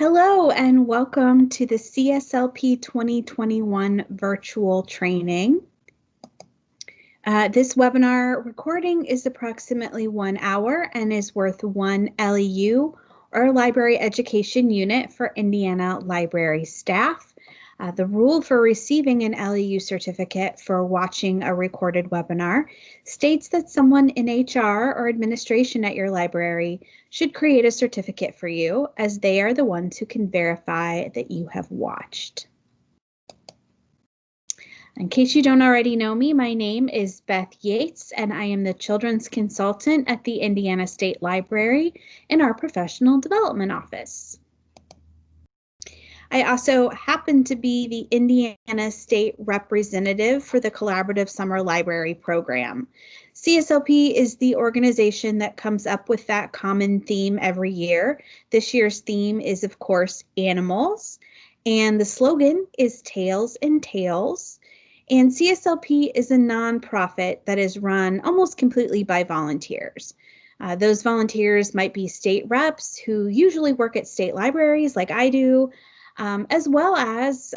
Hello and welcome to the CSLP 2021 virtual training. This webinar recording is approximately 1 hour and is worth 1 LEU or Library Education Unit for Indiana Library staff. The rule for receiving an LEU certificate for watching a recorded webinar states that someone in HR or administration at your library should create a certificate for you, as they are the ones who can verify that you have watched. In case you don't already know me, my name is Beth Yates, and I am the Children's Consultant at the Indiana State Library in our Professional Development Office. I also happen to be the Indiana State Representative for the Collaborative Summer Library Program. CSLP is the organization that comes up with that common theme every year. This year's theme is, of course, animals, and the slogan is Tails and Tales. And CSLP is a nonprofit that is run almost completely by volunteers. Those volunteers might be state reps who usually work at state libraries like I do, as well as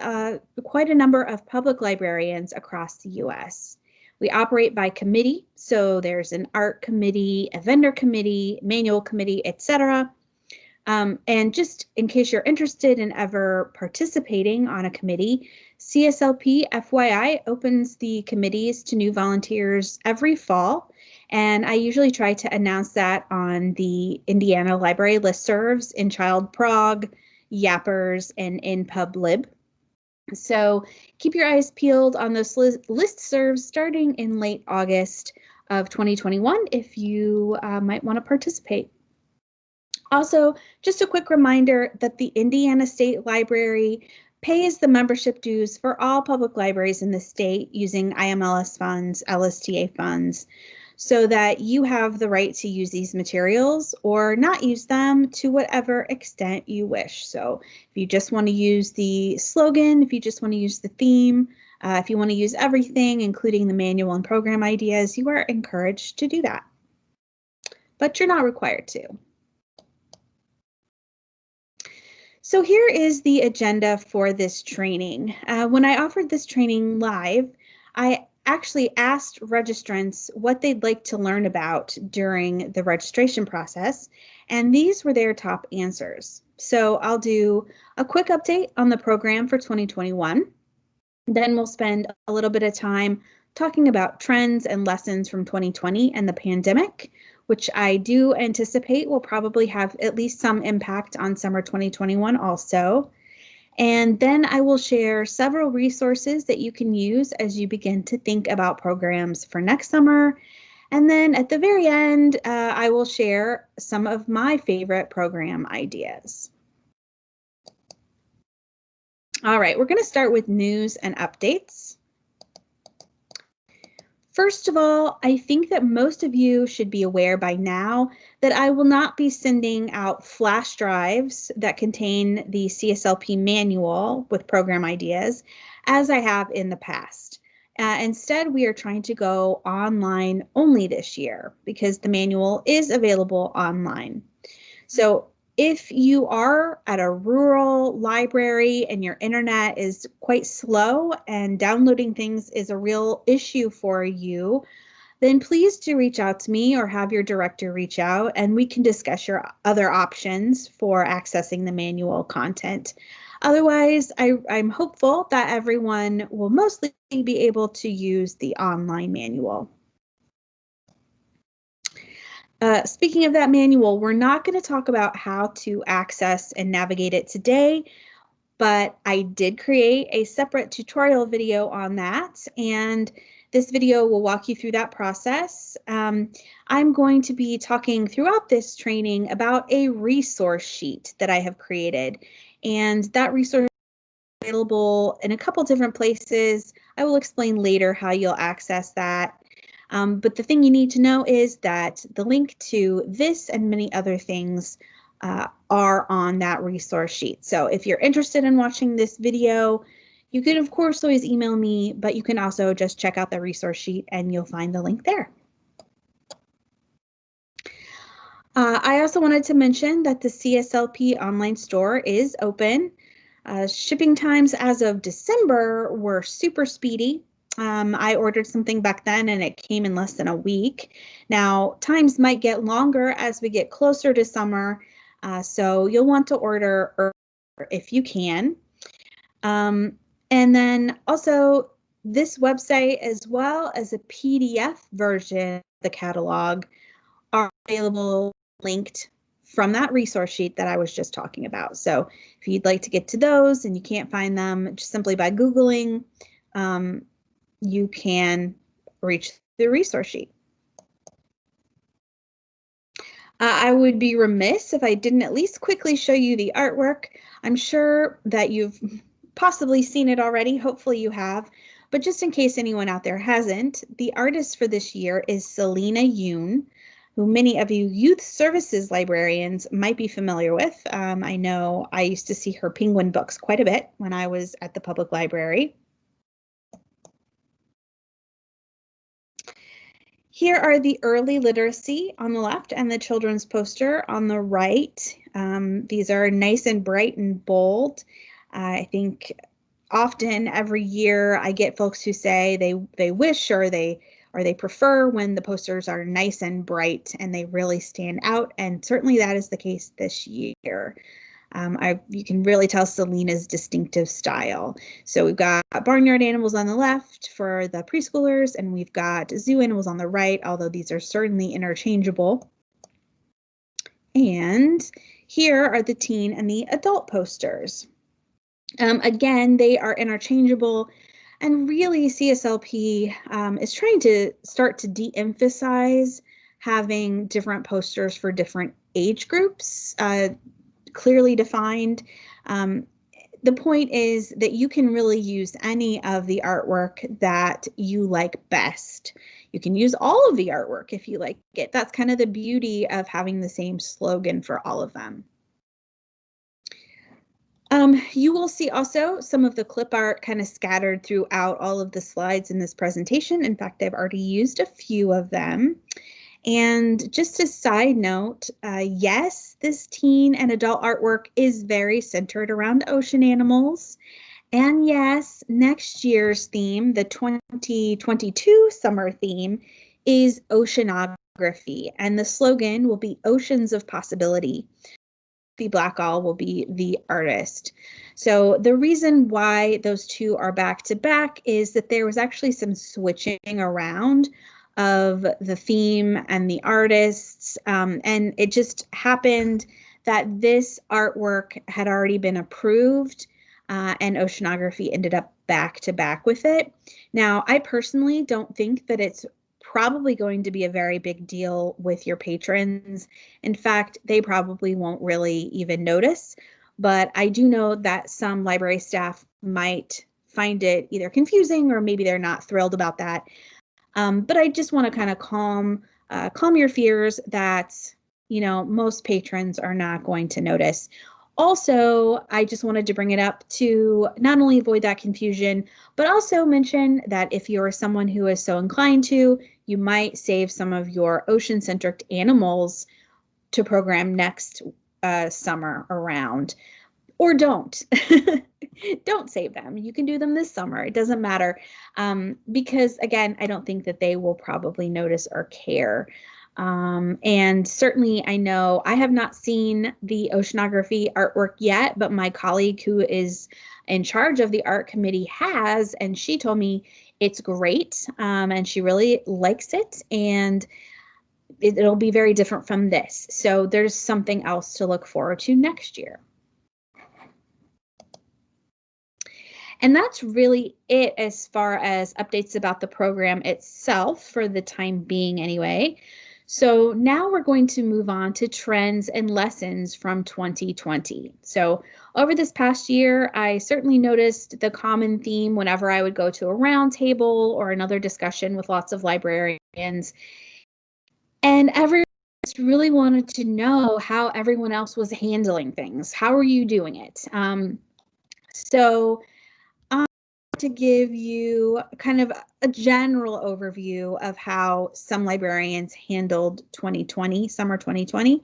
quite a number of public librarians across the US. We operate by committee, so there's an art committee, a vendor committee, manual committee, etc. And just in case you're interested in ever participating on a committee, CSLP FYI opens the committees to new volunteers every fall, and I usually try to announce that on the Indiana Library listservs in Child Prog, Yappers, and in PubLib. So keep your eyes peeled on those listservs starting in late August of 2021 if you might want to participate. Also, just a quick reminder that the Indiana State Library pays the membership dues for all public libraries in the state using IMLS funds, LSTA funds, so that you have the right to use these materials or not use them to whatever extent you wish. So if you just want to use the slogan, if you just want to use the theme, if you want to use everything, including the manual and program ideas, you are encouraged to do that. But you're not required to. So here is the agenda for this training. When I offered this training live, I actually asked registrants what they'd like to learn about during the registration process, and these were their top answers. So I'll do a quick update on the program for 2021. Then we'll spend a little bit of time talking about trends and lessons from 2020 and the pandemic, which I do anticipate will probably have at least some impact on summer 2021 also. And then I will share several resources that you can use as you begin to think about programs for next summer. And then at the very end, I will share some of my favorite program ideas. All right, we're going to start with news and updates. First of all, I think that most of you should be aware by now that I will not be sending out flash drives that contain the CSLP manual with program ideas as I have in the past. Instead, we are trying to go online only this year because the manual is available online. So if you are at a rural library and your internet is quite slow and downloading things is a real issue for you, then please do reach out to me or have your director reach out and we can discuss your other options for accessing the manual content. Otherwise, I'm hopeful that everyone will mostly be able to use the online manual. Speaking of that manual, we're not going to talk about how to access and navigate it today, but I did create a separate tutorial video on that, and this video will walk you through that process. I'm going to be talking throughout this training about a resource sheet that I have created, and that resource is available in a couple different places. I will explain later how you'll access that. But the thing you need to know is that the link to this and many other things are on that resource sheet. So if you're interested in watching this video, you can of course always email me, but you can also just check out the resource sheet and you'll find the link there. I also wanted to mention that the CSLP online store is open. Shipping times as of December were super speedy. I ordered something back then and it came in less than a week. Now, times might get longer as we get closer to summer, so you'll want to order if you can. And then also, this website, as well as a PDF version of the catalog, are available linked from that resource sheet that I was just talking about. So if you'd like to get to those and you can't find them just simply by Googling, you can reach the resource sheet. I would be remiss if I didn't at least quickly show you the artwork. I'm sure that you've possibly seen it already. Hopefully you have. But just in case anyone out there hasn't, the artist for this year is Selena Yoon, who many of you youth services librarians might be familiar with. I know I used to see her Penguin books quite a bit when I was at the public library. Here are the early literacy on the left and the children's poster on the right. These are nice and bright and bold. I think often every year I get folks who say they wish or they prefer when the posters are nice and bright and they really stand out, and certainly that is the case this year. You can really tell Selena's distinctive style. So we've got barnyard animals on the left for the preschoolers, and we've got zoo animals on the right, although these are certainly interchangeable. And here are the teen and the adult posters. Again, they are interchangeable, and really CSLP is trying to start to de-emphasize having different posters for different age groups, clearly defined. The point is that you can really use any of the artwork that you like best. You can use all of the artwork if you like it. That's kind of the beauty of having the same slogan for all of them. You will see also some of the clip art kind of scattered throughout all of the slides in this presentation. In fact, I've already used a few of them. And just a side note, yes, this teen and adult artwork is very centered around ocean animals. And yes, next year's theme, the 2022 summer theme, is oceanography. And the slogan will be Oceans of Possibility. The Blackall will be the artist. So the reason why those two are back to back is that there was actually some switching around of the theme and the artists, and it just happened that this artwork had already been approved, and oceanography ended up back to back with it. Now, I personally don't think that it's probably going to be a very big deal with your patrons. In fact, they probably won't really even notice, but I do know that some library staff might find it either confusing or maybe they're not thrilled about that. But I just want to kind of calm your fears that, you know, most patrons are not going to notice. Also, I just wanted to bring it up to not only avoid that confusion, but also mention that if you're someone who is so inclined to, you might save some of your ocean-centric animals to program next summer around, or don't. Don't save them. You can do them this summer. It doesn't matter, because again, I don't think that they will probably notice or care. And certainly I know I have not seen the oceanography artwork yet, but my colleague who is in charge of the art committee has, and she told me it's great, and she really likes it, and it'll be very different from this. So there's something else to look forward to next year. And that's really it as far as updates about the program itself for the time being anyway. So now we're going to move on to trends and lessons from 2020. So over this past year, I certainly noticed the common theme whenever I would go to a roundtable or another discussion with lots of librarians. And everyone just really wanted to know how everyone else was handling things. How are you doing it? So to give you kind of a general overview of how some librarians handled 2020, summer 2020,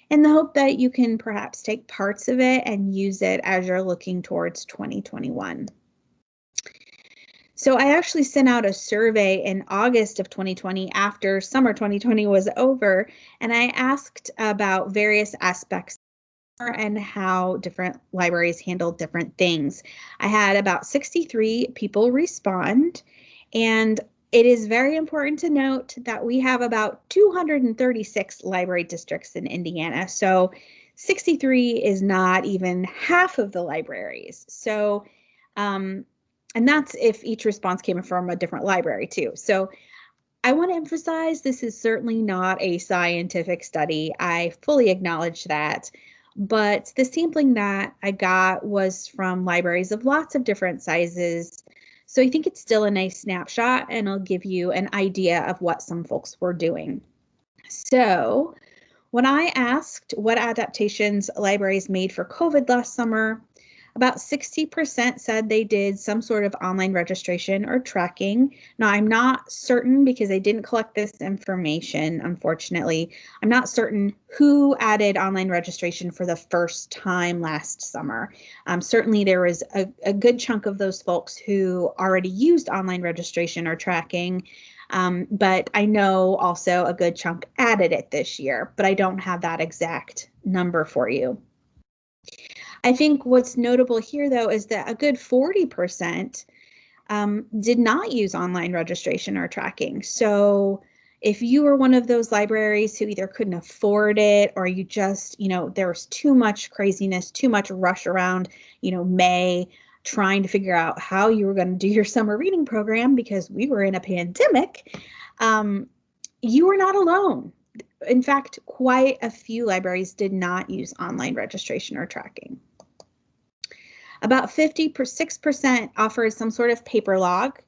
in the hope that you can perhaps take parts of it and use it as you're looking towards 2021. So I actually sent out a survey in August of 2020 after summer 2020 was over, and I asked about various aspects and how different libraries handle different things. I had about 63 people respond, and it is very important to note that we have about 236 library districts in Indiana. So 63 is not even half of the libraries. So, and that's if each response came from a different library too. So I want to emphasize this is certainly not a scientific study. I fully acknowledge that. But the sampling that I got was from libraries of lots of different sizes. So I think it's still a nice snapshot, and I'll give you an idea of what some folks were doing. So when I asked what adaptations libraries made for COVID last summer, about 60% said they did some sort of online registration or tracking. Now, I'm not certain because I didn't collect this information, unfortunately. I'm not certain who added online registration for the first time last summer. Certainly, there was a good chunk of those folks who already used online registration or tracking. But I know also a good chunk added it this year, but I don't have that exact number for you. I think what's notable here, though, is that a good 40% did not use online registration or tracking. So if you were one of those libraries who either couldn't afford it or you just, there was too much craziness, too much rush around, May, trying to figure out how you were going to do your summer reading program because we were in a pandemic, you were not alone. In fact, quite a few libraries did not use online registration or tracking. About 56% offered some sort of paper log.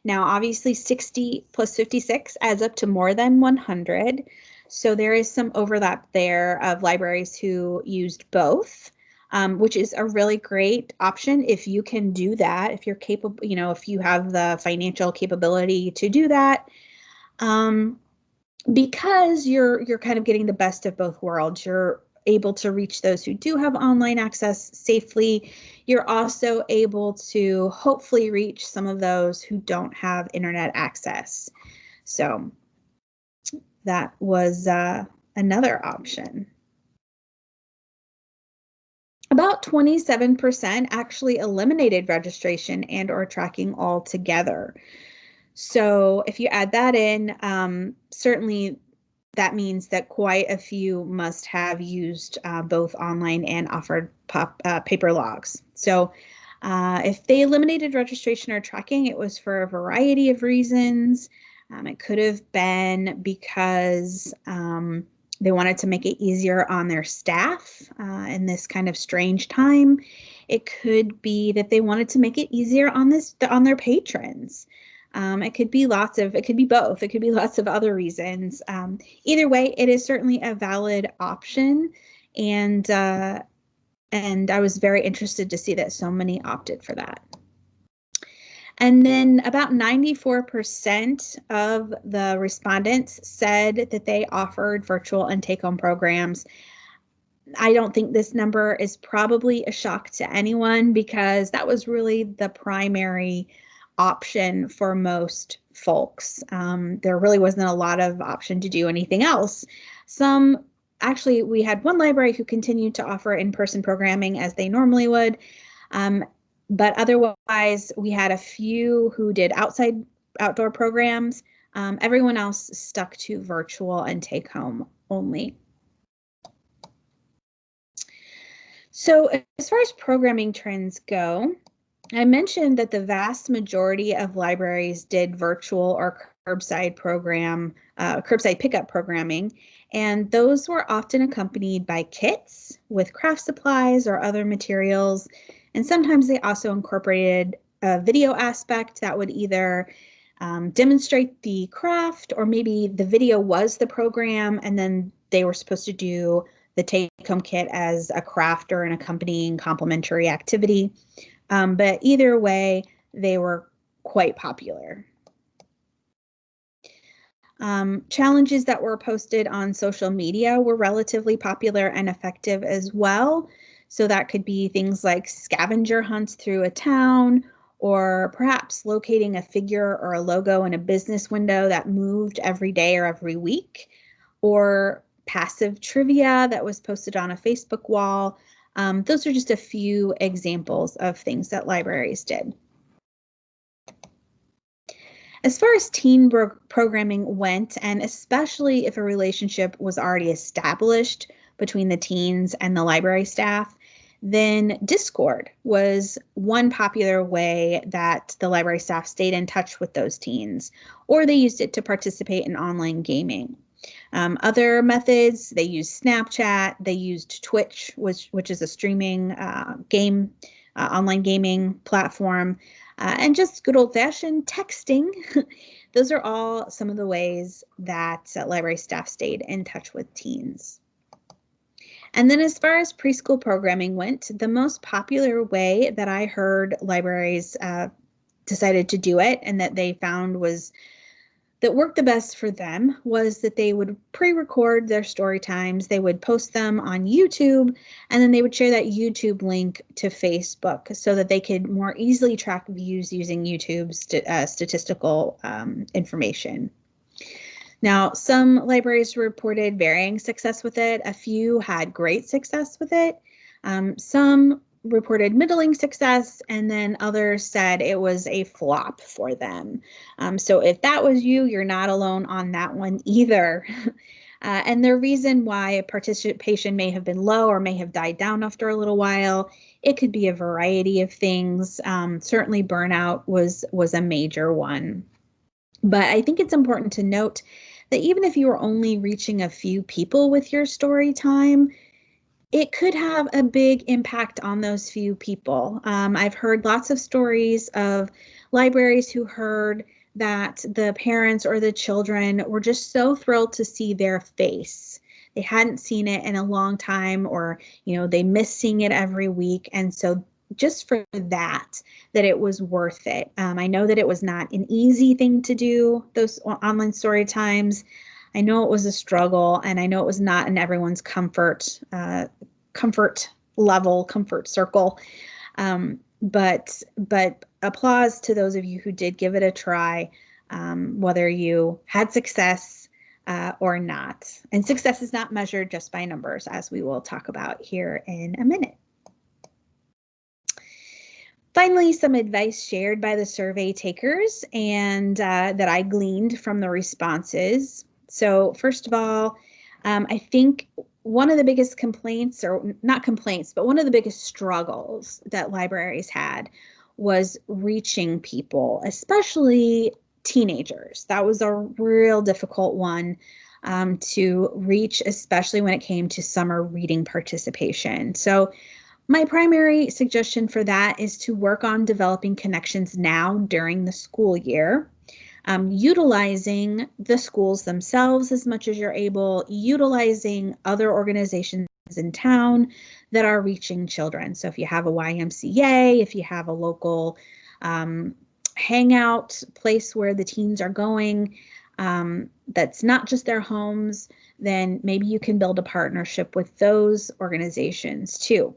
Now, obviously, 60 plus 56 adds up to more than 100. So there is some overlap there of libraries who used both, which is a really great option if you can do that, if you're capable, if you have the financial capability to do that. Because you're kind of getting the best of both worlds. You're able to reach those who do have online access safely. You're also able to hopefully reach some of those who don't have internet access. So that was another option. About 27% actually eliminated registration and or tracking altogether. So if you add that in, certainly that means that quite a few must have used both online and offered paper logs. So if they eliminated registration or tracking, it was for a variety of reasons. It could have been because they wanted to make it easier on their staff in this kind of strange time. It could be that they wanted to make it easier on their patrons. It could be both. It could be lots of other reasons. Either way, it is certainly a valid option, and I was very interested to see that so many opted for that. And then about 94% of the respondents said that they offered virtual and take-home programs. I don't think this number is probably a shock to anyone because that was really the primary option for most folks. There really wasn't a lot of option to do anything else. Actually, we had one library who continued to offer in-person programming as they normally would. But otherwise, we had a few who did outdoor programs. Everyone else stuck to virtual and take home only. So as far as programming trends go, I mentioned that the vast majority of libraries did virtual or curbside pickup programming, and those were often accompanied by kits with craft supplies or other materials. And sometimes they also incorporated a video aspect that would either demonstrate the craft, or maybe the video was the program and then they were supposed to do the take-home kit as a craft or an accompanying complementary activity. But either way, they were quite popular. Challenges that were posted on social media were relatively popular and effective as well. So that could be things like scavenger hunts through a town, or perhaps locating a figure or a logo in a business window that moved every day or every week, or passive trivia that was posted on a Facebook wall. Those are just a few examples of things that libraries did. As far as teen programming went, and especially if a relationship was already established between the teens and the library staff, then Discord was one popular way that the library staff stayed in touch with those teens, or they used it to participate in online gaming. Other methods, they used Snapchat, they used Twitch, which is a streaming online gaming platform, and just good old-fashioned texting. Those are all some of the ways that library staff stayed in touch with teens. And then as far as preschool programming went, the most popular way that I heard libraries decided to do it, and that they found that worked the best for them, was that they would pre-record their story times, they would post them on YouTube, and then they would share that YouTube link to Facebook so that they could more easily track views using YouTube's statistical information. Now, some libraries reported varying success with it. A few had great success with it. Some reported middling success, and then others said it was a flop for them. So if that was you, you're not alone on that one either. And the reason why participation may have been low or may have died down after a little while, it could be a variety of things. Certainly burnout was a major one. But I think it's important to note that even if you were only reaching a few people with your story time, it could have a big impact on those few people. I've heard lots of stories of libraries who heard that the parents or the children were just so thrilled to see their face. They hadn't seen it in a long time, or, they miss seeing it every week. And so just for that it was worth it. I know that it was not an easy thing to do, those online story times. I know it was a struggle, and I know it was not in everyone's comfort level, comfort circle. But applause to those of you who did give it a try, whether you had success or not. And success is not measured just by numbers, as we will talk about here in a minute. Finally, some advice shared by the survey takers and that I gleaned from the responses. So first of all, I think one of the biggest complaints, or not complaints, but one of the biggest struggles that libraries had was reaching people, especially teenagers. That was a real difficult one to reach, especially when it came to summer reading participation. So my primary suggestion for that is to work on developing connections now during the school year. Utilizing the schools themselves as much as you're able, utilizing other organizations in town that are reaching children. So if you have a YMCA, if you have a local hangout place where the teens are going, that's not just their homes, then maybe you can build a partnership with those organizations too.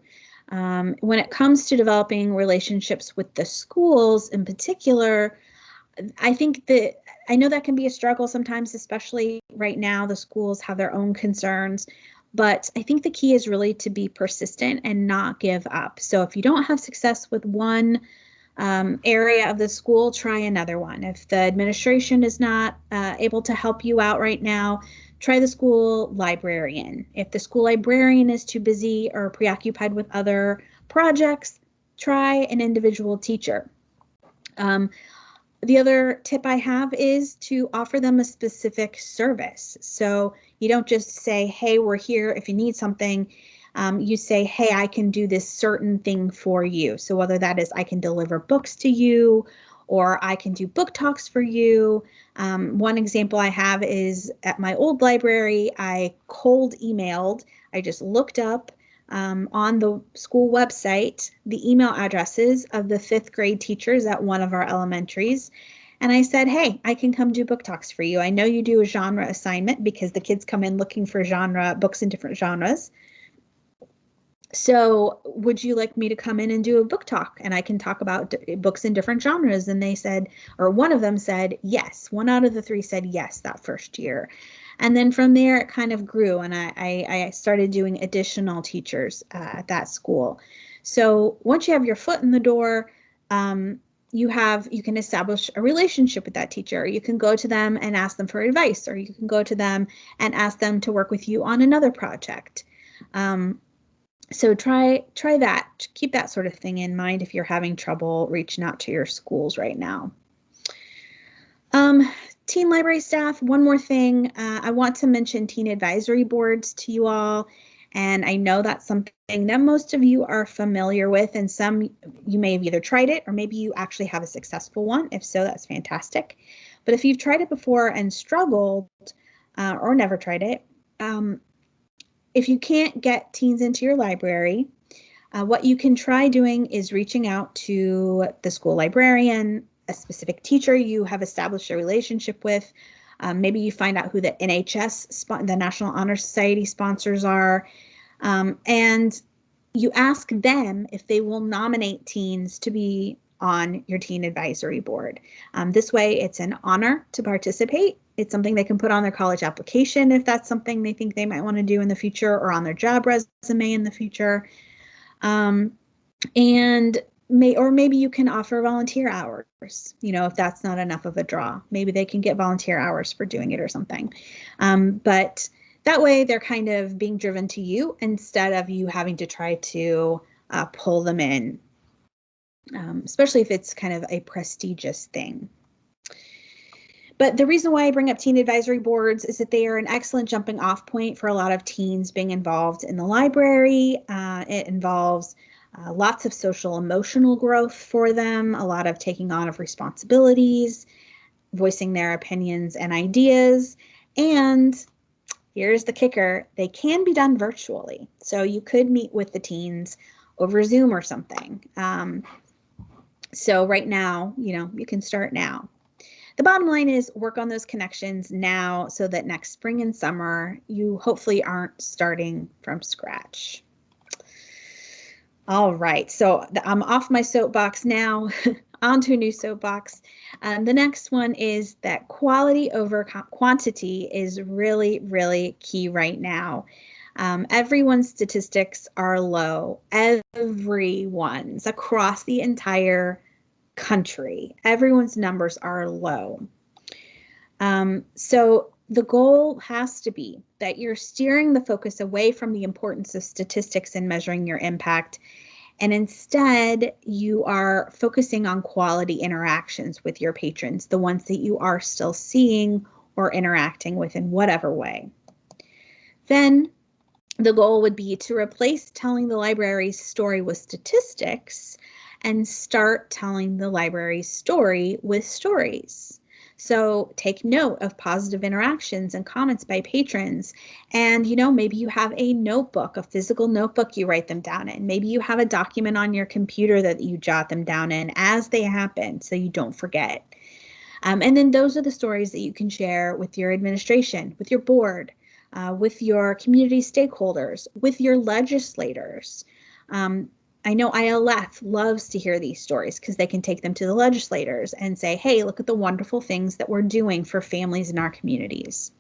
When it comes to developing relationships with the schools in particular, I know that can be a struggle sometimes, especially right now. The schools have their own concerns, but I think the key is really to be persistent and not give up. So if you don't have success with one area of the school, try another one. If the administration is not able to help you out right now, try the school librarian. If the school librarian is too busy or preoccupied with other projects, try an individual teacher. The other tip I have is to offer them a specific service. So you don't just say, hey, we're here if you need something. You say, hey, I can do this certain thing for you. So whether that is I can deliver books to you, or I can do book talks for you. One example I have is at my old library, I cold emailed. I just looked up on the school website the email addresses of the 5th grade teachers at one of our elementaries. And I said, hey, I can come do book talks for you. I know you do a genre assignment because the kids come in looking for books in different genres. So would you like me to come in and do a book talk and I can talk about books in different genres? And they said, or one of them said, yes. One out of the 3 said yes that first year. And then from there, it kind of grew, and I started doing additional teachers at that school. So once you have your foot in the door, you can establish a relationship with that teacher. You can go to them and ask them for advice, or you can go to them and ask them to work with you on another project. So try that. Keep that sort of thing in mind if you're having trouble reaching out to your schools right now. Teen library staff, one more thing. I want to mention teen advisory boards to you all. And I know that's something that most of you are familiar with, and some you may have either tried it or maybe you actually have a successful one. If so, that's fantastic. But if you've tried it before and struggled or never tried it, if you can't get teens into your library, what you can try doing is reaching out to the school librarian, a specific teacher you have established a relationship with. Maybe you find out who the NHS, the National Honor Society sponsors are, and you ask them if they will nominate teens to be on your teen advisory board. This way, it's an honor to participate. It's something they can put on their college application if that's something they think they might want to do in the future, or on their job resume in the future. And maybe you can offer volunteer hours, if that's not enough of a draw. Maybe they can get volunteer hours for doing it or something. But that way they're kind of being driven to you instead of you having to try to pull them in, especially if it's kind of a prestigious thing. But the reason why I bring up teen advisory boards is that they are an excellent jumping off point for a lot of teens being involved in the library. It involves lots of social emotional growth for them, a lot of taking on of responsibilities, voicing their opinions and ideas. And here's the kicker, they can be done virtually. So you could meet with the teens over Zoom or something. So right now, you can start now. The bottom line is work on those connections now so that next spring and summer, you hopefully aren't starting from scratch. All right, so I'm off my soapbox now, onto a new soapbox. The next one is that quality over quantity is really, really key right now. Everyone's statistics are low. Everyone's across the entire country. Everyone's numbers are low. So the goal has to be that you're steering the focus away from the importance of statistics and measuring your impact, and instead you are focusing on quality interactions with your patrons, the ones that you are still seeing or interacting with in whatever way. Then the goal would be to replace telling the library's story with statistics and start telling the library's story with stories. So take note of positive interactions and comments by patrons. And, maybe you have a notebook, a physical notebook you write them down in. Maybe you have a document on your computer that you jot them down in as they happen so you don't forget. And then those are the stories that you can share with your administration, with your board, with your community stakeholders, with your legislators. I know ILF loves to hear these stories because they can take them to the legislators and say, hey, look at the wonderful things that we're doing for families in our communities.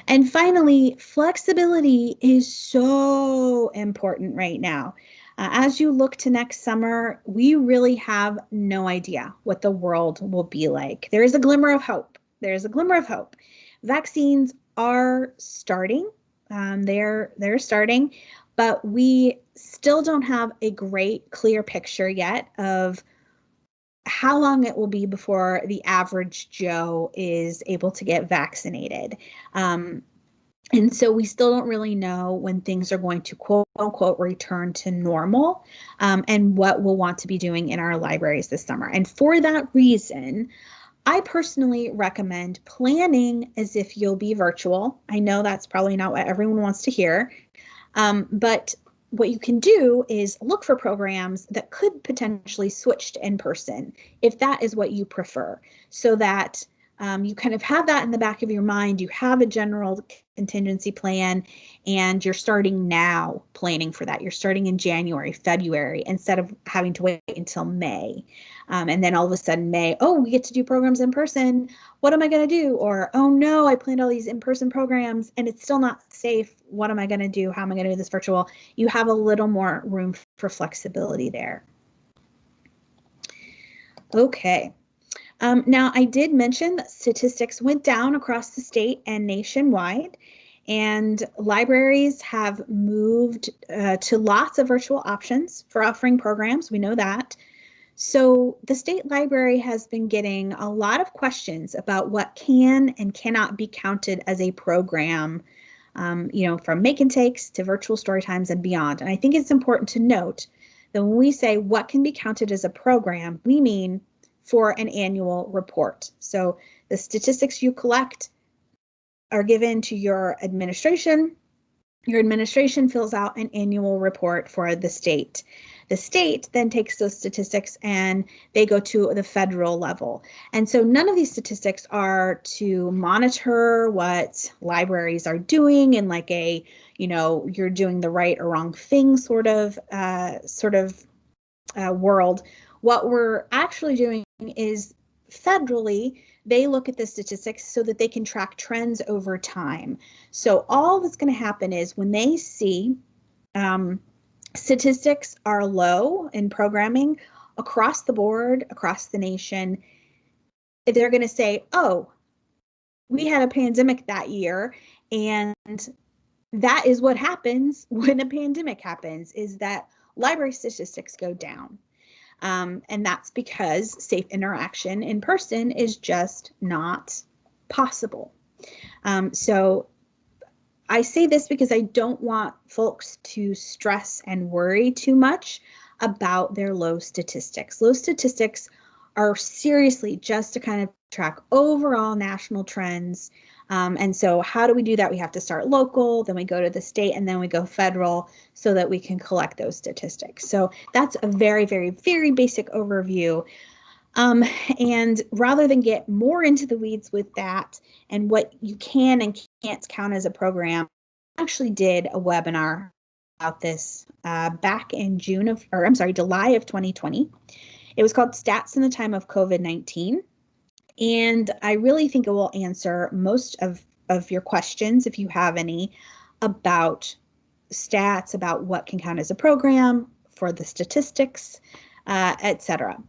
And finally, flexibility is so important right now. As you look to next summer, we really have no idea what the world will be like. There is a glimmer of hope. There's a glimmer of hope. Vaccines are starting. They're starting. But we still don't have a great, clear picture yet of how long it will be before the average Joe is able to get vaccinated. And so we still don't really know when things are going to quote unquote return to normal, and what we'll want to be doing in our libraries this summer. And for that reason, I personally recommend planning as if you'll be virtual. I know that's probably not what everyone wants to hear. But what you can do is look for programs that could potentially switch to in-person if that is what you prefer, so that you kind of have that in the back of your mind. You have a general contingency plan, and you're starting now planning for that. You're starting in January, February, instead of having to wait until May. And then all of a sudden May, oh, we get to do programs in person. What am I going to do? Or, oh no, I planned all these in-person programs and it's still not safe. What am I going to do? How am I going to do this virtual? You have a little more room for flexibility there. Okay. Now, I did mention that statistics went down across the state and nationwide, and libraries have moved to lots of virtual options for offering programs. We know that. So the state library has been getting a lot of questions about what can and cannot be counted as a program, from make and takes to virtual story times and beyond. And I think it's important to note that when we say what can be counted as a program, we mean for an annual report. So the statistics you collect are given to your administration. Your administration fills out an annual report for the state. The state then takes those statistics and they go to the federal level. And so none of these statistics are to monitor what libraries are doing in like a, you're doing the right or wrong thing sort of world. What we're actually doing is federally, they look at the statistics so that they can track trends over time. So all that's going to happen is when they see statistics are low in programming across the board, across the nation, they're going to say, oh, we had a pandemic that year, and that is what happens when a pandemic happens, is that library statistics go down. And that's because safe interaction in person is just not possible. So I say this because I don't want folks to stress and worry too much about their low statistics. Low statistics are seriously just to kind of track overall national trends. And so how do we do that? We have to start local, then we go to the state, and then we go federal so that we can collect those statistics. So that's a very, very, very basic overview. And rather than get more into the weeds with that and what you can and can't count as a program, I actually did a webinar about this back in July of 2020. It was called Stats in the Time of COVID-19. And I really think it will answer most of your questions, if you have any, about stats, about what can count as a program, for the statistics, etc.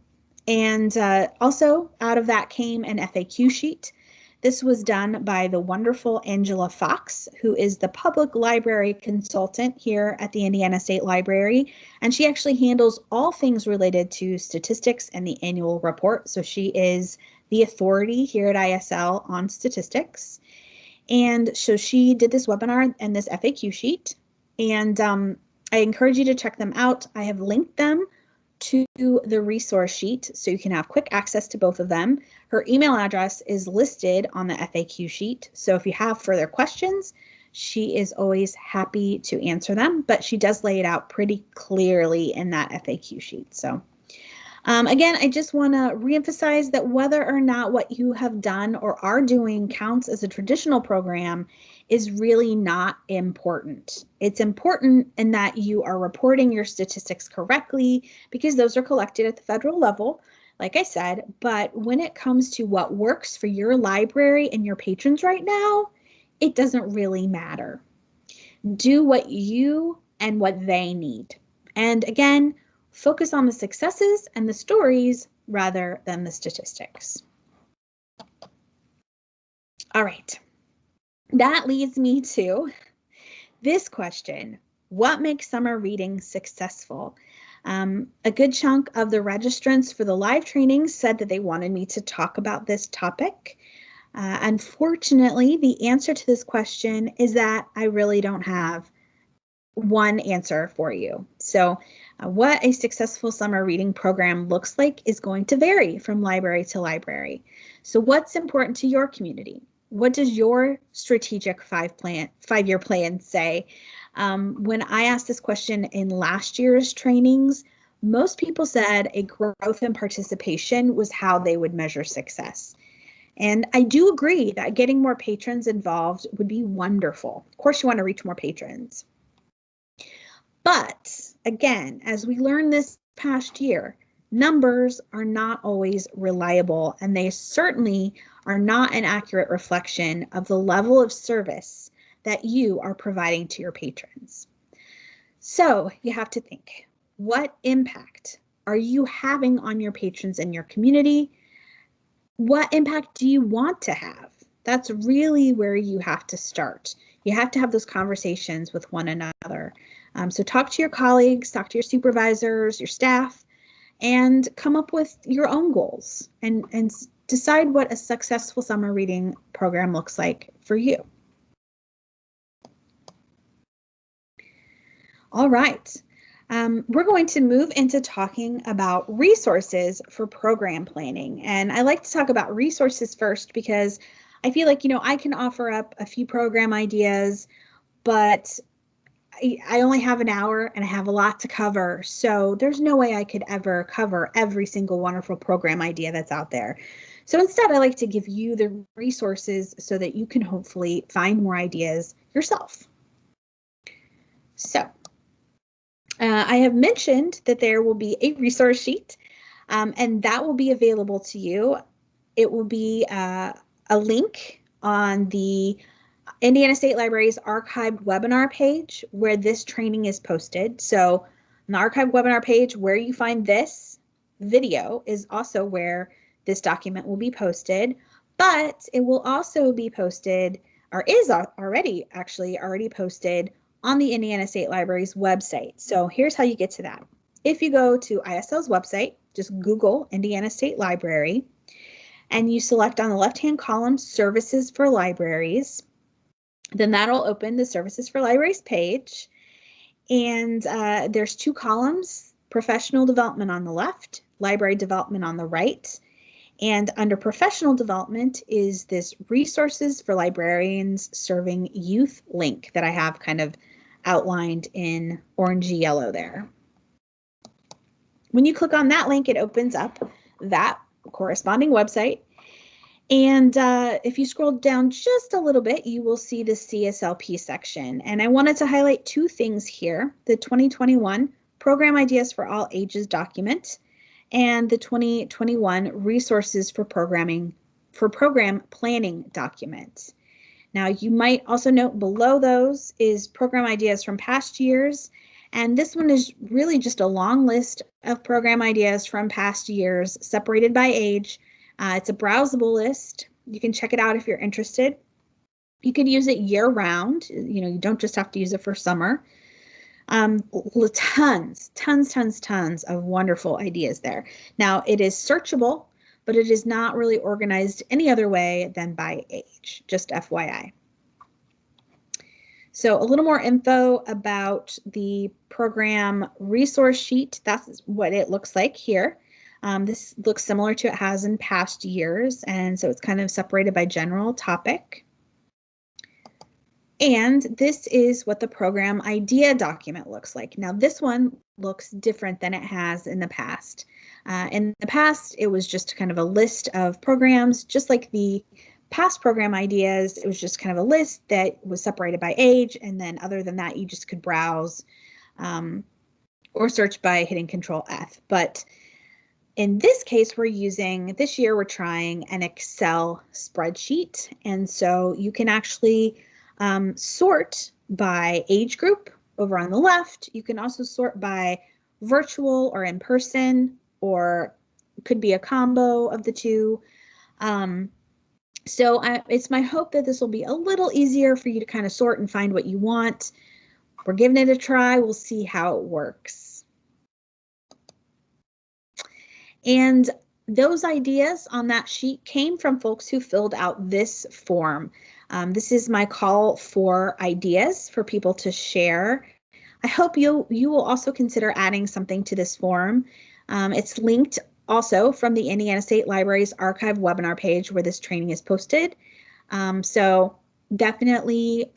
And also out of that came an FAQ sheet. This was done by the wonderful Angela Fox, who is the public library consultant here at the Indiana State Library. And she actually handles all things related to statistics and the annual report. So she is the authority here at ISL on statistics. And so she did this webinar and this FAQ sheet. And I encourage you to check them out. I have linked them to the resource sheet so you can have quick access to both of them. Her email address is listed on the FAQ sheet. So if you have further questions, she is always happy to answer them, but she does lay it out pretty clearly in that FAQ sheet. So again, I just want to reemphasize that whether or not what you have done or are doing counts as a traditional program is really not important. It's important in that you are reporting your statistics correctly because those are collected at the federal level, like I said. But when it comes to what works for your library and your patrons right now, it doesn't really matter. Do what you and what they need. And again, focus on the successes and the stories rather than the statistics. All right. That leads me to this question: what makes summer reading successful? A good chunk of the registrants for the live training said that they wanted me to talk about this topic. Unfortunately, the answer to this question is that I really don't have one answer for you. So what a successful summer reading program looks like is going to vary from library to library. So what's important to your community? What does your strategic 5-year plan say? When I asked this question in last year's trainings, most people said a growth in participation was how they would measure success. And I do agree that getting more patrons involved would be wonderful. Of course, you want to reach more patrons. But again, as we learned this past year, numbers are not always reliable, and they certainly are not an accurate reflection of the level of service that you are providing to your patrons. So you have to think, what impact are you having on your patrons and your community? What impact do you want to have? That's really where you have to start. You have to have those conversations with one another. So talk to your colleagues, talk to your supervisors, your staff, and come up with your own goals and decide what a successful summer reading program looks like for you. All right. We're going to move into talking about resources for program planning. And I like to talk about resources first because I feel like, I can offer up a few program ideas, but I only have an hour and I have a lot to cover. So there's no way I could ever cover every single wonderful program idea that's out there. So instead, I like to give you the resources so that you can hopefully find more ideas yourself. So I have mentioned that there will be a resource sheet, and that will be available to you. It will be a link on the Indiana State Library's archived webinar page where this training is posted. So on the archived webinar page where you find this video is also where this document will be posted, but it will also be posted, or is already posted on the Indiana State Library's website. So here's how you get to that. If you go to ISL's website, just Google Indiana State Library, and you select on the left-hand column, Services for Libraries, then that'll open the Services for Libraries page. And there's two columns, Professional Development on the left, Library Development on the right. And under Professional Development is this Resources for Librarians Serving Youth link that I have kind of outlined in orangey yellow there. When you click on that link, it opens up that corresponding website. And if you scroll down just a little bit, you will see the CSLP section. And I wanted to highlight two things here, the 2021 Program Ideas for All Ages document and the 2021 Resources for Program Planning document. Now, you might also note below those is program ideas from past years. And this one is really just a long list of program ideas from past years separated by age. It's a browsable list. You can check it out if you're interested. You can use it year round. You don't just have to use it for summer. Tons of wonderful ideas there. Now, it is searchable, but it is not really organized any other way than by age, just FYI. So a little more info about the program resource sheet. That's what it looks like here. This looks similar to it has in past years, and so it's kind of separated by general topic. And this is what the program idea document looks like. Now, this one looks different than it has in the past. In the past, it was just kind of a list of programs, just like the past program ideas. It was just kind of a list that was separated by age, and then other than that, you just could browse or search by hitting Control F. But in this case, this year we're trying an Excel spreadsheet, and so you can actually sort by age group over on the left. You can also sort by virtual or in person, or it could be a combo of the two. So it's my hope that this will be a little easier for you to kind of sort and find what you want. We're giving it a try. We'll see how it works. And those ideas on that sheet came from folks who filled out this form. This is my call for ideas for people to share. I hope you will also consider adding something to this form. It's linked also from the Indiana State Library's archive webinar page where this training is posted. So definitely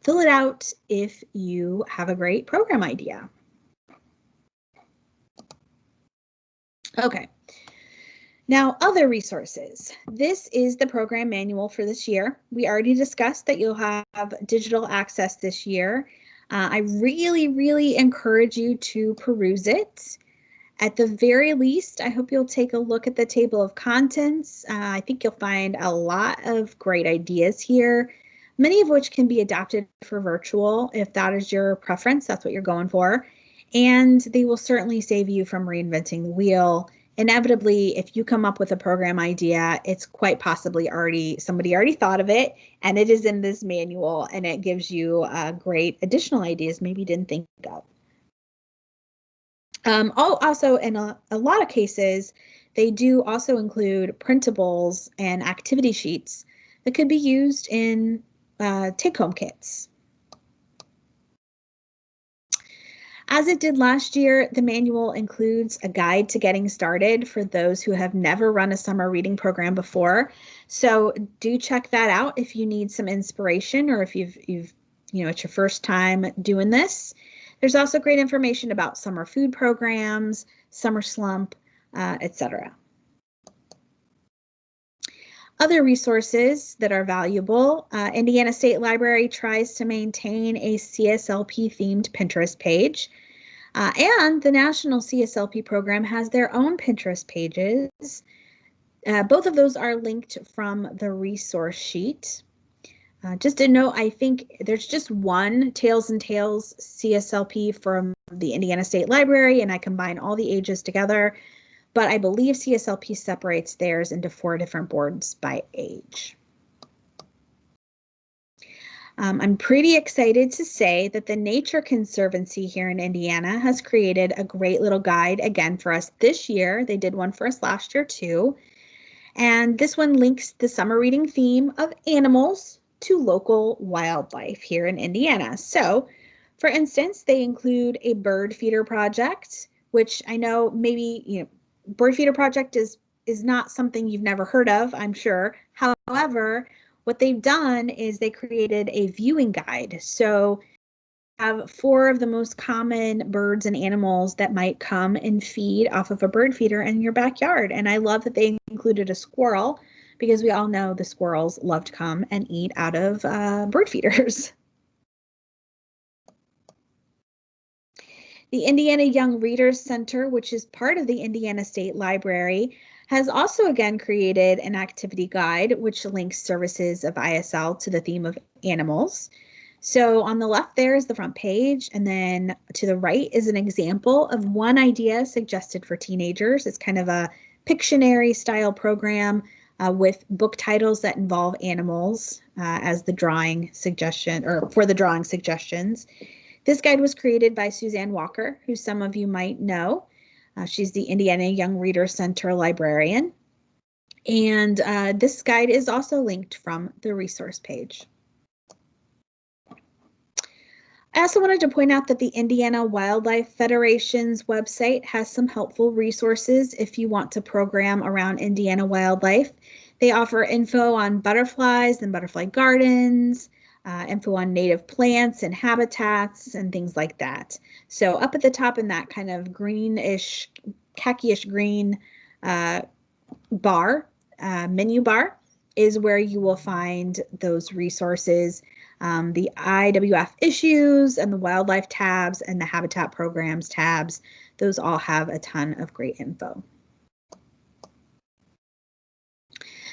fill it out if you have a great program idea. Okay. Now, other resources. This is the program manual for this year. We already discussed that you'll have digital access this year. I really encourage you to peruse it. At the very least, I hope you'll take a look at the table of contents. I think you'll find a lot of great ideas here, many of which can be adapted for virtual if that is your preference, that's what you're going for. And they will certainly save you from reinventing the wheel. Inevitably, if you come up with a program idea, it's quite possibly somebody already thought of it, and it is in this manual, and it gives you great additional ideas maybe you didn't think of. Also, in a lot of cases, they do also include printables and activity sheets that could be used in take-home kits. As it did last year, the manual includes a guide to getting started for those who have never run a summer reading program before. So do check that out if you need some inspiration, or if you've it's your first time doing this. There's also great information about summer food programs, summer slump, etc. Other resources that are valuable, Indiana State Library tries to maintain a CSLP themed Pinterest page, and the National CSLP program has their own Pinterest pages. Both of those are linked from the resource sheet. Just a note, I think there's just one Tails and Tales CSLP from the Indiana State Library, and I combine all the ages together, but I believe CSLP separates theirs into 4 different boards by age. I'm pretty excited to say that the Nature Conservancy here in Indiana has created a great little guide again for us this year. They did one for us last year too. And this one links the summer reading theme of animals to local wildlife here in Indiana. So, for instance, they include a bird feeder project, which I know maybe, bird feeder project is not something you've never heard of, I'm sure. However, what they've done is they created a viewing guide. So have 4 of the most common birds and animals that might come and feed off of a bird feeder in your backyard. And I love that they included a squirrel, because we all know the squirrels love to come and eat out of bird feeders. The Indiana Young Readers Center, which is part of the Indiana State Library, has also again created an activity guide which links services of ISL to the theme of animals. So on the left there is the front page, and then to the right is an example of one idea suggested for teenagers. It's kind of a Pictionary style program with book titles that involve animals as the drawing suggestion, or for the drawing suggestions. This guide was created by Suzanne Walker, who some of you might know. She's the Indiana Young Readers Center librarian. And this guide is also linked from the resource page. I also wanted to point out that the Indiana Wildlife Federation's website has some helpful resources if you want to program around Indiana wildlife. They offer info on butterflies and butterfly gardens, info on native plants and habitats and things like that. So up at the top in that kind of greenish, khaki-ish green bar, menu bar, is where you will find those resources. The IWF issues and the wildlife tabs and the habitat programs tabs, those all have a ton of great info.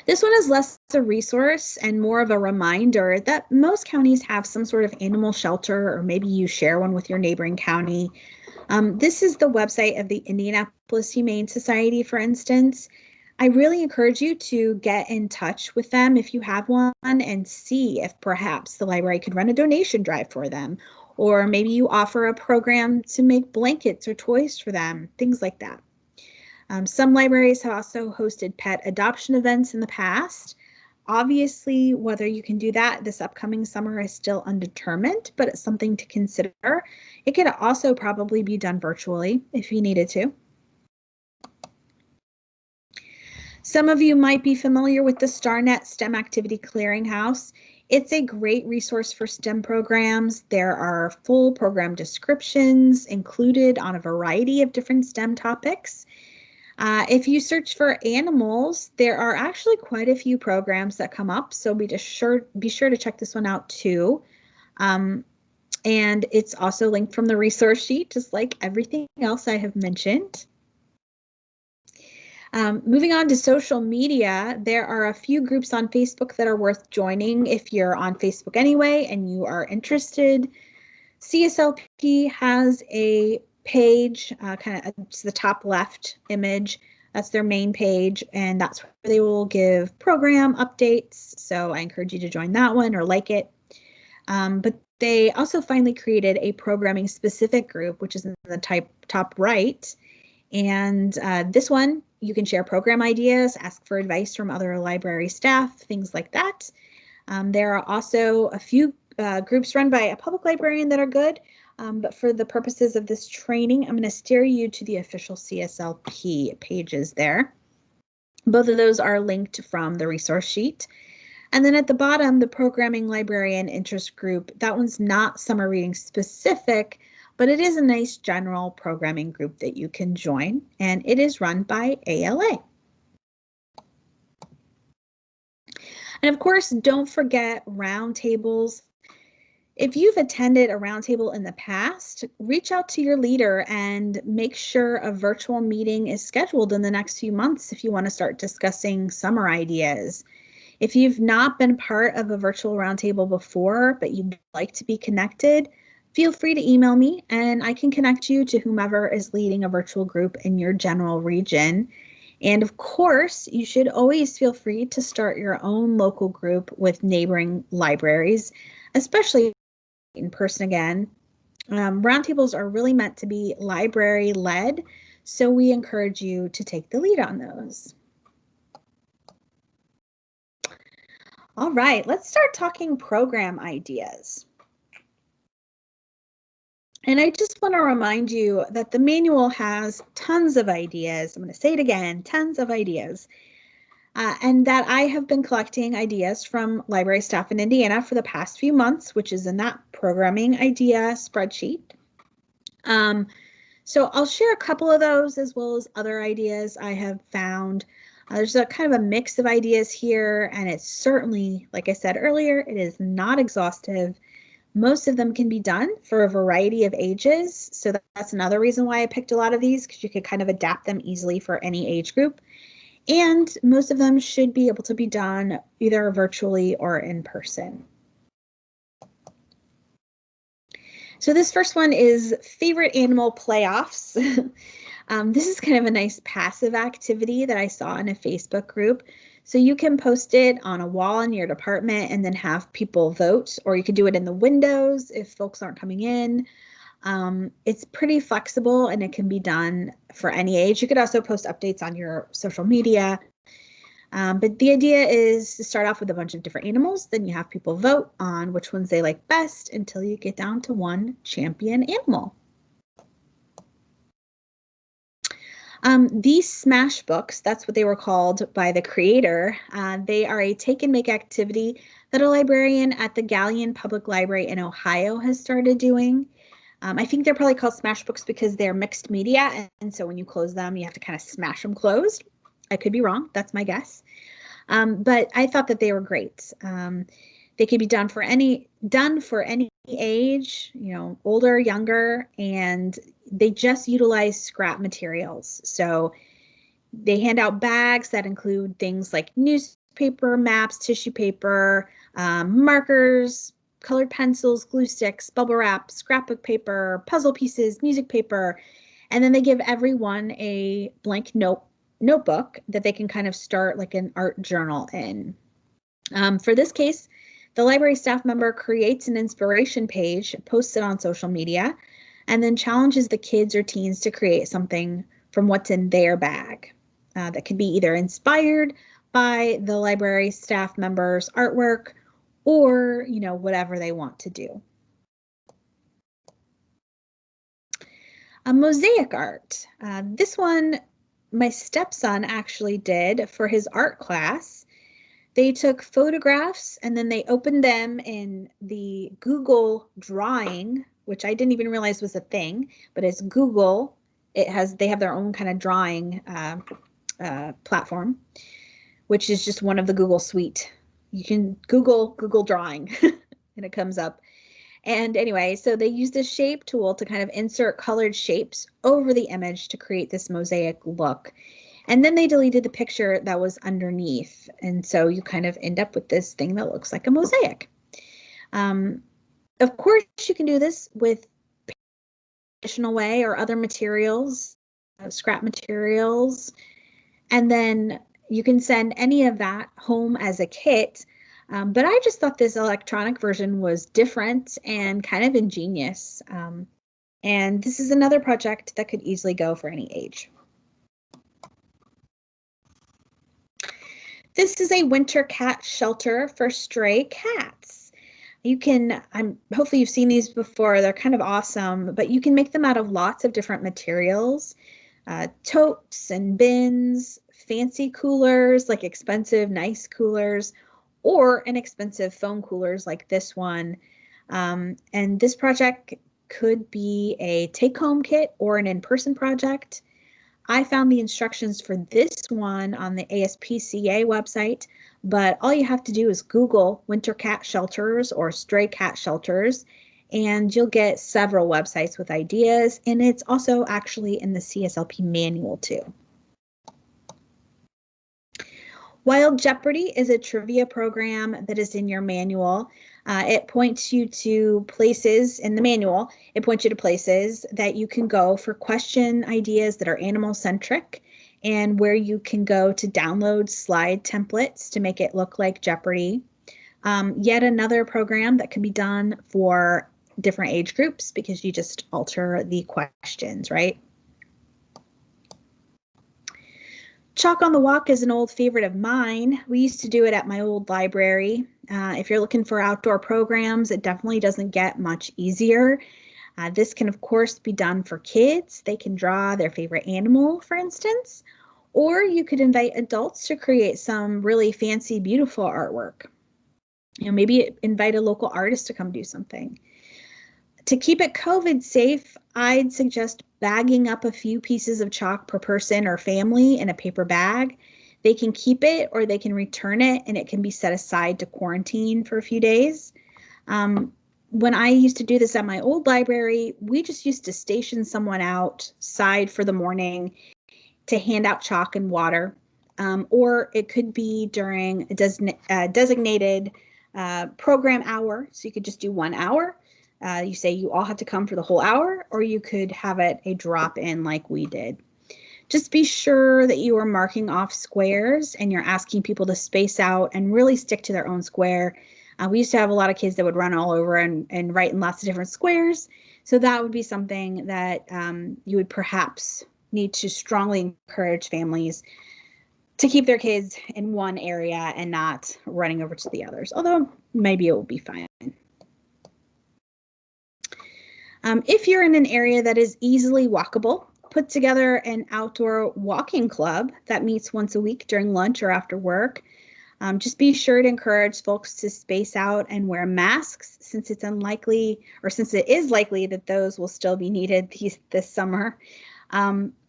This one is less a resource and more of a reminder that most counties have some sort of animal shelter, or maybe you share one with your neighboring county. This is the website of the Indianapolis Humane Society, for instance. I really encourage you to get in touch with them if you have one, and see if perhaps the library could run a donation drive for them, or maybe you offer a program to make blankets or toys for them, things like that. Some libraries have also hosted pet adoption events in the past. Obviously, whether you can do that this upcoming summer is still undetermined, but it's something to consider. It could also probably be done virtually if you needed to. Some of you might be familiar with the StarNet STEM Activity Clearinghouse. It's a great resource for STEM programs. There are full program descriptions included on a variety of different STEM topics. If you search for animals, there are actually quite a few programs that come up, so be sure to check this one out too. And it's also linked from the resource sheet, just like everything else I have mentioned. Moving on to social media, there are a few groups on Facebook that are worth joining if you're on Facebook anyway and you are interested. CSLP has a page, kind of it's the top left image. That's their main page, and that's where they will give program updates. So I encourage you to join that one or like it. But they also finally created a programming specific group, which is in the top right. And this one, you can share program ideas, ask for advice from other library staff, things like that. There are also a few groups run by a public librarian that are good, but for the purposes of this training, I'm going to steer you to the official CSLP pages there. Both of those are linked from the resource sheet. And then at the bottom, the Programming Librarian Interest Group, that one's not summer reading specific, but it is a nice general programming group that you can join, and it is run by ALA. And of course, don't forget roundtables. If you've attended a roundtable in the past, reach out to your leader and make sure a virtual meeting is scheduled in the next few months if you want to start discussing summer ideas. If you've not been part of a virtual roundtable before, but you'd like to be connected, feel free to email me and I can connect you to whomever is leading a virtual group in your general region. And of course, you should always feel free to start your own local group with neighboring libraries, especially in person again. Roundtables are really meant to be library led, so we encourage you to take the lead on those. All right, let's start talking program ideas. And I just want to remind you that the manual has tons of ideas. I'm going to say it again, tons of ideas. And that I have been collecting ideas from library staff in Indiana for the past few months, which is in that programming idea spreadsheet. So I'll share a couple of those as well as other ideas I have found. There's a kind of a mix of ideas here, and it's certainly, like I said earlier, it is not exhaustive. Most of them can be done for a variety of ages. So that's another reason why I picked a lot of these, because you could kind of adapt them easily for any age group. And most of them should be able to be done either virtually or in person. So this first one is favorite animal playoffs. This is kind of a nice passive activity that I saw in a Facebook group. So you can post it on a wall in your department and then have people vote, or you could do it in the windows if folks aren't coming in. It's pretty flexible and it can be done for any age. You could also post updates on your social media. But the idea is to start off with a bunch of different animals, then you have people vote on which ones they like best until you get down to one champion animal. These Smash books, that's what they were called by the creator. They are a take and make activity that a librarian at the Galleon Public Library in Ohio has started doing. I think they're probably called Smash books because they're mixed media, and so when you close them, you have to kind of smash them closed. I could be wrong, that's my guess. But I thought that they were great. They can be done for any age, you know, older, younger, and they just utilize scrap materials. So they hand out bags that include things like newspaper, maps, tissue paper, markers, colored pencils, glue sticks, bubble wrap, scrapbook paper, puzzle pieces, music paper, and then they give everyone a blank notebook that they can kind of start like an art journal in. For this case, the library staff member creates an inspiration page, posts it on social media, and then challenges the kids or teens to create something from what's in their bag. That could be either inspired by the library staff member's artwork or, you know, whatever they want to do. A mosaic art. This one my stepson actually did for his art class. They took photographs and then they opened them in the Google Drawing, which I didn't even realize was a thing, but it's Google. They have their own kind of drawing platform, which is just one of the Google suite. You can Google Drawing and it comes up. And anyway, so they used this shape tool to kind of insert colored shapes over the image to create this mosaic look. And then they deleted the picture that was underneath. And so you kind of end up with this thing that looks like a mosaic. Of course, you can do this with traditional way or other materials, scrap materials. And then you can send any of that home as a kit. But I just thought this electronic version was different and kind of ingenious. And this is another project that could easily go for any age. This is a winter cat shelter for stray cats. You can, hopefully you've seen these before, they're kind of awesome, but you can make them out of lots of different materials, totes and bins, fancy coolers, like expensive, nice coolers, or inexpensive foam coolers like this one. And this project could be a take-home kit or an in-person project. I found the instructions for this one on the ASPCA website, but all you have to do is Google winter cat shelters or stray cat shelters, and you'll get several websites with ideas, and it's also actually in the CSLP manual too. Wild Jeopardy is a trivia program that is in your manual. It points you to places in the manual. It points you to places that you can go for question ideas that are animal centric and where you can go to download slide templates to make it look like Jeopardy. Yet another program that can be done for different age groups because you just alter the questions, right? Chalk on the Walk is an old favorite of mine. We used to do it at my old library. If you're looking for outdoor programs, it definitely doesn't get much easier. This can, of course, be done for kids. They can draw their favorite animal, for instance, or you could invite adults to create some really fancy, beautiful artwork. You know, maybe invite a local artist to come do something. To keep it COVID safe, I'd suggest bagging up a few pieces of chalk per person or family in a paper bag. They can keep it or they can return it, and it can be set aside to quarantine for a few days. When I used to do this at my old library, we just used to station someone outside for the morning to hand out chalk and water, or it could be during a designated program hour, so you could just do 1 hour. You say you all have to come for the whole hour, or you could have it a drop-in like we did. Just be sure that you are marking off squares and you're asking people to space out and really stick to their own square. We used to have a lot of kids that would run all over and write in lots of different squares. So that would be something that you would perhaps need to strongly encourage families to keep their kids in one area and not running over to the others, although maybe it will be fine. If you're in an area that is easily walkable, put together an outdoor walking club that meets once a week during lunch or after work. Just be sure to encourage folks to space out and wear masks since it is likely that those will still be needed this summer.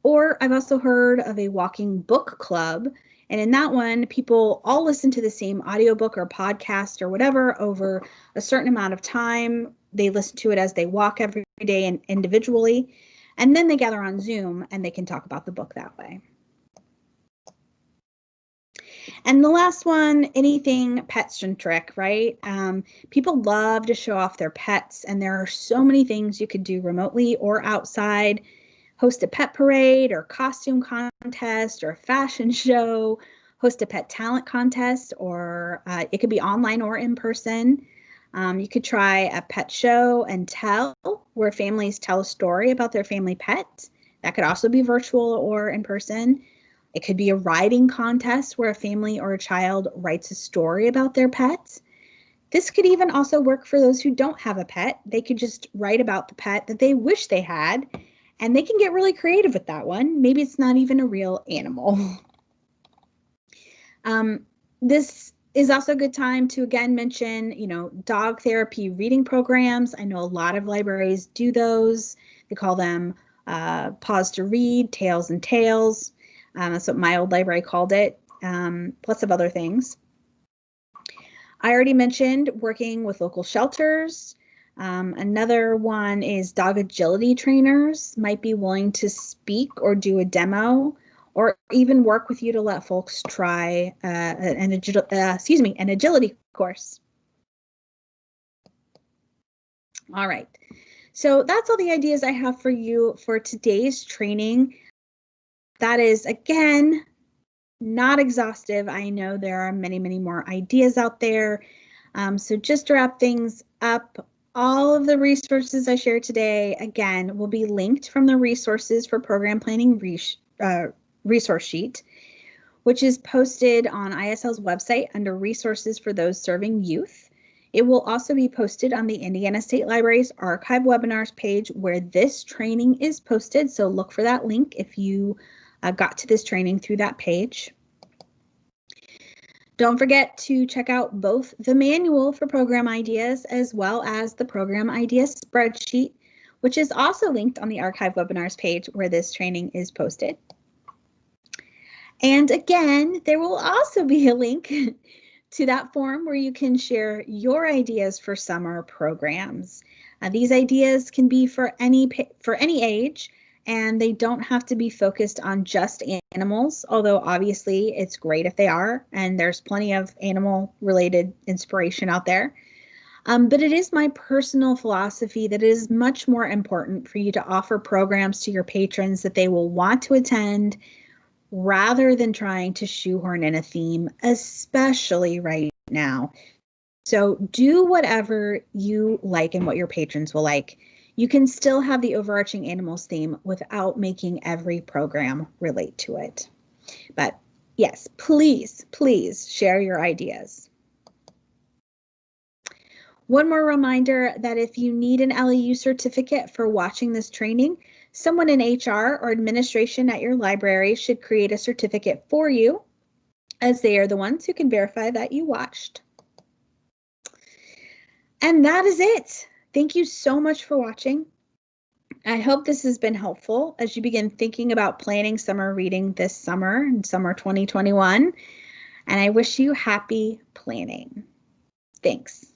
Or I've also heard of a walking book club. And in that one, people all listen to the same audiobook or podcast or whatever over a certain amount of time. They listen to it as they walk every day and individually, and then they gather on Zoom and they can talk about the book that way. And the last one, anything pet-centric, right? People love to show off their pets, and there are so many things you could do remotely or outside. Host a pet parade or costume contest or fashion show, host a pet talent contest, or it could be online or in person. You could try a pet show and tell, where families tell a story about their family pet. That could also be virtual or in person. It could be a writing contest where a family or a child writes a story about their pet. This could even also work for those who don't have a pet. They could just write about the pet that they wish they had, and they can get really creative with that one. Maybe it's not even a real animal. This is also a good time to again mention, dog therapy reading programs. I know a lot of libraries do those. They call them Pause to Read, Tails and Tales. That's what my old library called it. Lots of other things. I already mentioned working with local shelters. Another one is dog agility trainers might be willing to speak or do a demo, or even work with you to let folks try an agility course. All right, so that's all the ideas I have for you for today's training. That is, again, not exhaustive. I know there are many, many more ideas out there. So just to wrap things up, all of the resources I shared today, again, will be linked from the resources for program planning resource sheet, which is posted on ISL's website under resources for those serving youth. It will also be posted on the Indiana State Library's archive webinars page where this training is posted. So look for that link if you got to this training through that page. Don't forget to check out both the manual for program ideas as well as the program ideas spreadsheet, which is also linked on the archive webinars page where this training is posted. And again, there will also be a link to that form where you can share your ideas for summer programs. These ideas can be for any age, and they don't have to be focused on just animals, although obviously it's great if they are, and there's plenty of animal-related inspiration out there. But it is my personal philosophy that it is much more important for you to offer programs to your patrons that they will want to attend rather than trying to shoehorn in a theme, especially right now. So do whatever you like and what your patrons will like. You can still have the overarching animals theme without making every program relate to it. But yes, please, please share your ideas. One more reminder that if you need an LEU certificate for watching this training, someone in HR or administration at your library should create a certificate for you, as they are the ones who can verify that you watched. And that is it. Thank you so much for watching. I hope this has been helpful as you begin thinking about planning summer reading this summer in summer 2021. And I wish you happy planning. Thanks.